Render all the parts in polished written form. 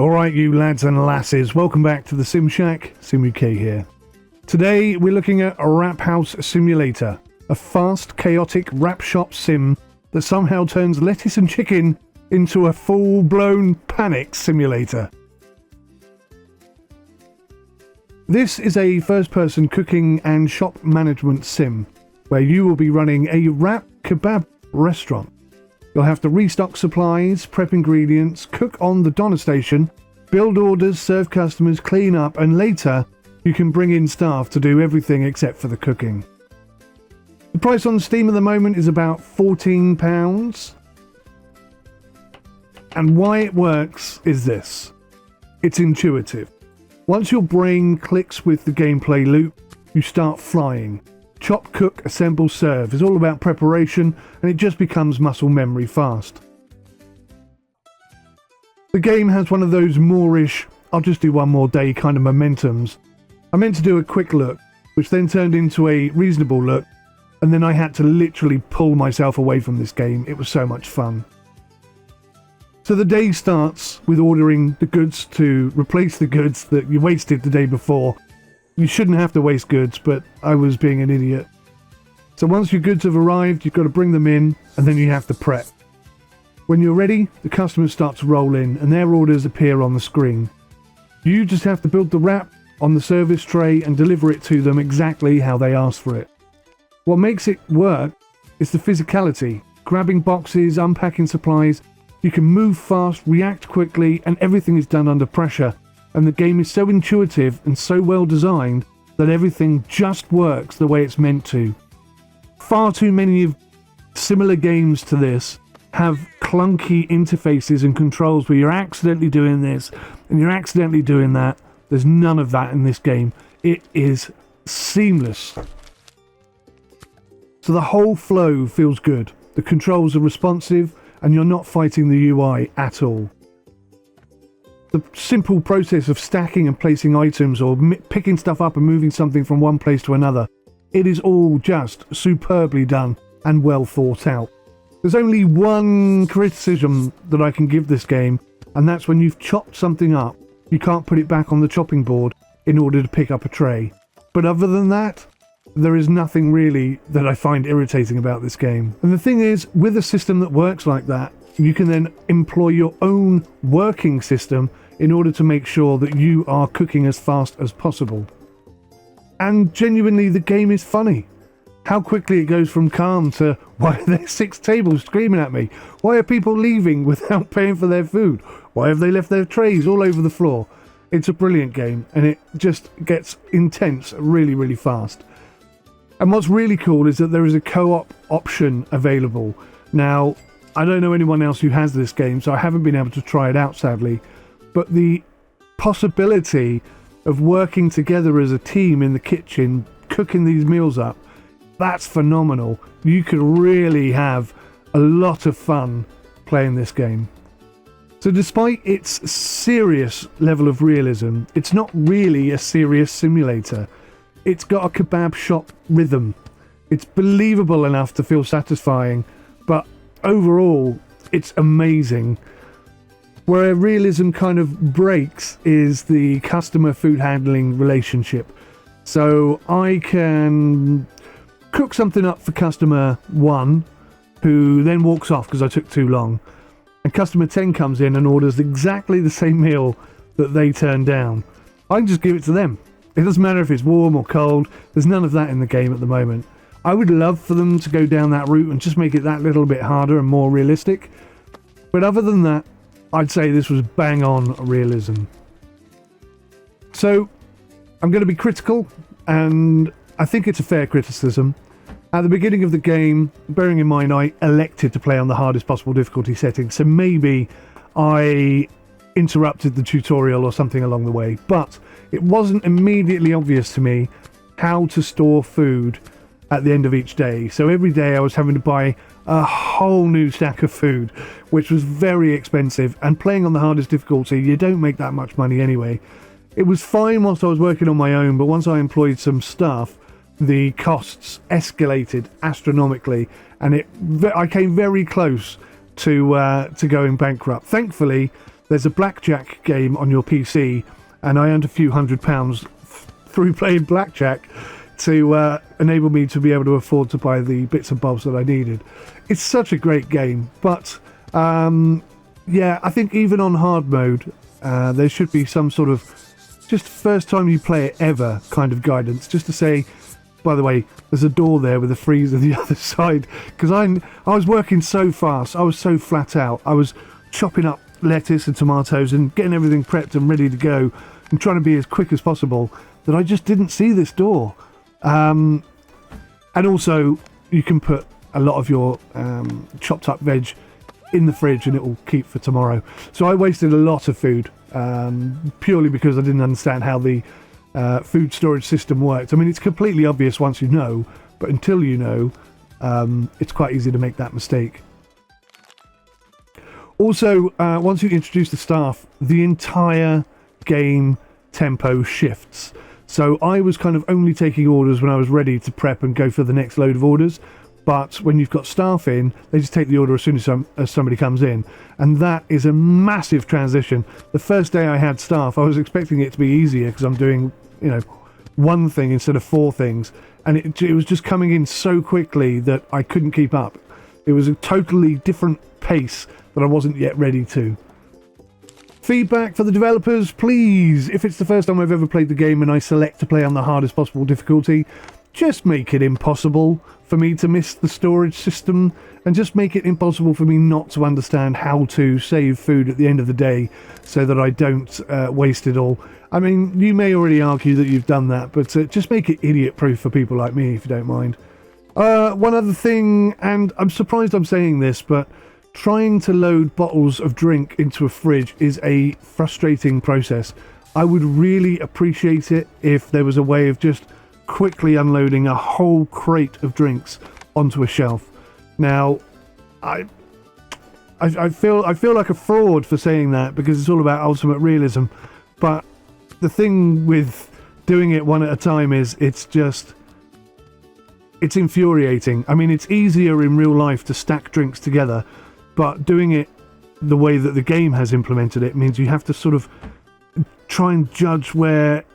Alright you lads and lasses, welcome back to the Sim Shack, Sim UK here. Today we're looking at a Wrap House Simulator, a fast, chaotic wrap shop sim that somehow turns lettuce and chicken into a full-blown panic simulator. This is a first-person cooking and shop management sim, where you will be running a wrap kebab restaurant. You'll have to restock supplies, prep ingredients, cook on the doner station, build orders, serve customers, clean up, and later you can bring in staff to do everything except for the cooking. The price on Steam at the moment is about £14. And why it works is this. It's intuitive. Once your brain clicks with the gameplay loop, you start flying. Chop, cook, assemble, serve is all about preparation, and it just becomes muscle memory fast. The game has one of those Moorish, I'll just do one more day kind of momentums. I meant to do a quick look, which then turned into a reasonable look, and then I had to literally pull myself away from this game. It was so much fun. So the day starts with ordering the goods to replace the goods that you wasted the day before. You shouldn't have to waste goods, but I was being an idiot. So once your goods have arrived, you've got to bring them in, and then you have to prep. When you're ready, the customers start to roll in, and their orders appear on the screen. You just have to build the wrap on the service tray and deliver it to them exactly how they ask for it. What makes it work is the physicality. Grabbing boxes, unpacking supplies, you can move fast, react quickly, and everything is done under pressure. And the game is so intuitive and so well designed that everything just works the way it's meant to. Far too many of similar games to this have clunky interfaces and controls where you're accidentally doing this and you're accidentally doing that. There's none of that in this game. It is seamless. So the whole flow feels good. The controls are responsive and you're not fighting the UI at all. The simple process of stacking and placing items or picking stuff up and moving something from one place to another, it is all just superbly done and well thought out. There's only one criticism that I can give this game, and that's when you've chopped something up, you can't put it back on the chopping board in order to pick up a tray. But other than that, there is nothing really that I find irritating about this game. And the thing is, with a system that works like that, you can then employ your own working system in order to make sure that you are cooking as fast as possible. And genuinely, the game is funny. How quickly it goes from calm to, why are there 6 tables screaming at me? Why are people leaving without paying for their food? Why have they left their trays all over the floor? It's a brilliant game, and it just gets intense really, really fast. And what's really cool is that there is a co-op option available. Now, I don't know anyone else who has this game, so I haven't been able to try it out, sadly. But the possibility of working together as a team in the kitchen, cooking these meals up, that's phenomenal. You could really have a lot of fun playing this game. So despite its serious level of realism, it's not really a serious simulator. It's got a kebab shop rhythm. It's believable enough to feel satisfying, but overall, it's amazing. Where realism kind of breaks is the customer food handling relationship. So I can cook something up for customer 1, who then walks off because I took too long. And customer 10 comes in and orders exactly the same meal that they turned down. I can just give it to them. It doesn't matter if it's warm or cold. There's none of that in the game at the moment. I would love for them to go down that route and just make it that little bit harder and more realistic. But other than that, I'd say this was bang on realism. So, I'm going to be critical, and I think it's a fair criticism. At the beginning of the game, bearing in mind I elected to play on the hardest possible difficulty setting, so maybe I interrupted the tutorial or something along the way, but it wasn't immediately obvious to me how to store food at the end of each day. So every day I was having to buy a whole new stack of food, which was very expensive, and playing on the hardest difficulty, you don't make that much money anyway. It was fine whilst I was working on my own, but once I employed some staff, the costs escalated astronomically, and I came very close to going bankrupt. Thankfully, there's a blackjack game on your PC, and I earned a few £100 through playing blackjack to enable me to be able to afford to buy the bits and bobs that I needed. It's such a great game, but yeah, I think even on hard mode, there should be some sort of just first time you play it ever kind of guidance, just to say, by the way, there's a door there with a freezer on the other side, because I was working so fast, I was so flat out, I was chopping up lettuce and tomatoes and getting everything prepped and ready to go and trying to be as quick as possible, that I just didn't see this door. And also, you can put a lot of your chopped up veg in the fridge and it will keep for tomorrow. So I wasted a lot of food, purely because I didn't understand how the food storage system worked. I mean, it's completely obvious once you know, but until you know, it's quite easy to make that mistake. Also, once you introduce the staff, the entire game tempo shifts. So I was kind of only taking orders when I was ready to prep and go for the next load of orders. But when you've got staff in, they just take the order as soon as somebody comes in. And that is a massive transition. The first day I had staff, I was expecting it to be easier because I'm doing, you know, one thing instead of four things. And it was just coming in so quickly that I couldn't keep up. It was a totally different pace that I wasn't yet ready to. Feedback for the developers, please. If it's the first time I've ever played the game and I select to play on the hardest possible difficulty, just make it impossible for me to miss the storage system, and just make it impossible for me not to understand how to save food at the end of the day so that I don't waste it all. I mean, you may already argue that you've done that, but just make it idiot-proof for people like me, if you don't mind. One other thing, and I'm surprised I'm saying this, but trying to load bottles of drink into a fridge is a frustrating process. I would really appreciate it if there was a way of just quickly unloading a whole crate of drinks onto a shelf. Now, I feel like a fraud for saying that because it's all about ultimate realism, but the thing with doing it one at a time is it's infuriating. I mean, it's easier in real life to stack drinks together, but doing it the way that the game has implemented it means you have to sort of try and judge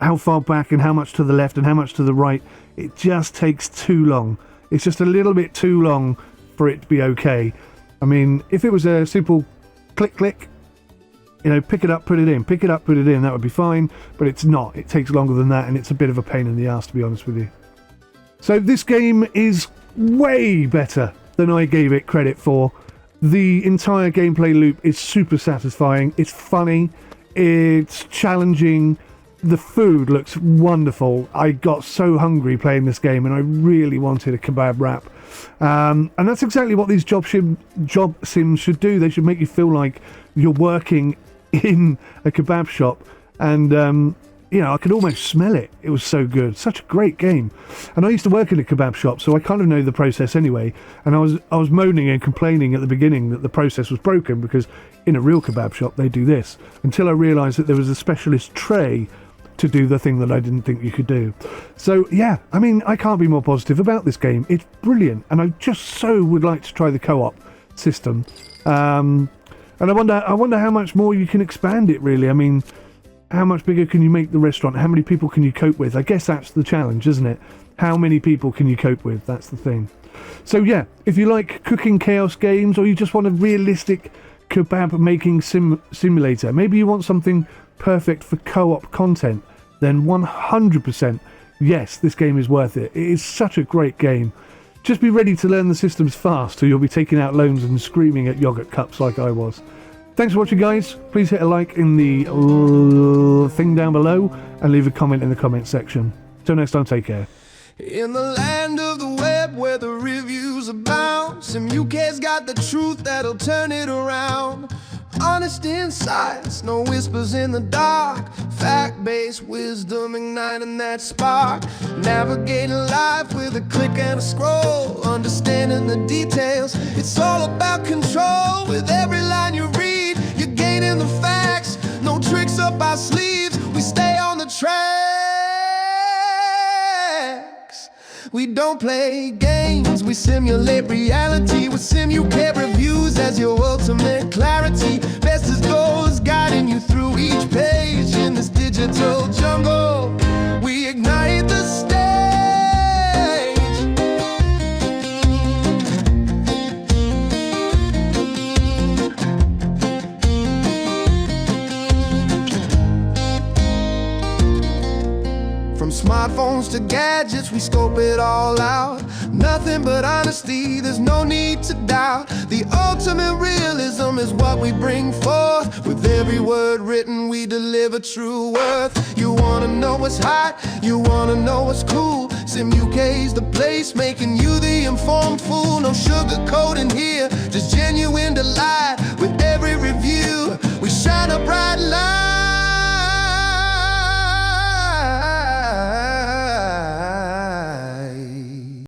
how far back and how much to the left and how much to the right. It just takes too long. It's just a little bit too long for it to be okay. I mean, if it was a simple click, you know, pick it up, put it in, pick it up, put it in, that would be fine, but it's not. It takes longer than that, and it's a bit of a pain in the ass, to be honest with you. So this game is way better than I gave it credit for. The entire gameplay loop is super satisfying. It's funny. It's challenging. The food looks wonderful. I got so hungry playing this game and I really wanted a kebab wrap. And that's exactly what these job sims should do. They should make you feel like you're working in a kebab shop. And you know, I could almost smell it. It was so good. Such a great game. And I used to work in a kebab shop, so I kind of know the process anyway. And I was moaning and complaining at the beginning that the process was broken because in a real kebab shop they do this, until I realised that there was a specialist tray to do the thing that I didn't think you could do. So yeah, I mean, I can't be more positive about this game. It's brilliant, and I just so would like to try the co-op system. And I wonder how much more you can expand it, really. I mean, how much bigger can you make the restaurant? How many people can you cope with? I guess that's the challenge, isn't it? How many people can you cope with? That's the thing. So yeah, if you like cooking chaos games, or you just want a realistic kebab making simulator, maybe you want something perfect for co-op content, then 100% yes, this game is worth it. It is such a great game. Just be ready to learn the systems fast, or you'll be taking out loans and screaming at yogurt cups like I was. Thanks for watching, guys. Please hit a like in the thing down below and leave a comment in the comment section. Till next time, take care. In the land of the web where the reviews abound, SimUK's got the truth that'll turn it around. Honest insights, no whispers in the dark. Fact-based wisdom igniting that spark. Navigating life with a click and a scroll. Understanding the details, it's all about control. With every line you read, you're gaining the facts. No tricks up our sleeves, we stay on the tracks. We don't play games, we simulate reality. With SimUK reviews as your ultimate clarity. Best is goes, guys. you through each page in this digital jungle. We ignite the stage. From smartphones to gadgets, we scope it all out. Nothing but honesty, there's no need to doubt. The ultimate realism is what we bring forth. With every word written, we deliver true worth. You wanna know what's hot, you wanna know what's cool. Sim UK's the place, making you the informed fool. No sugarcoating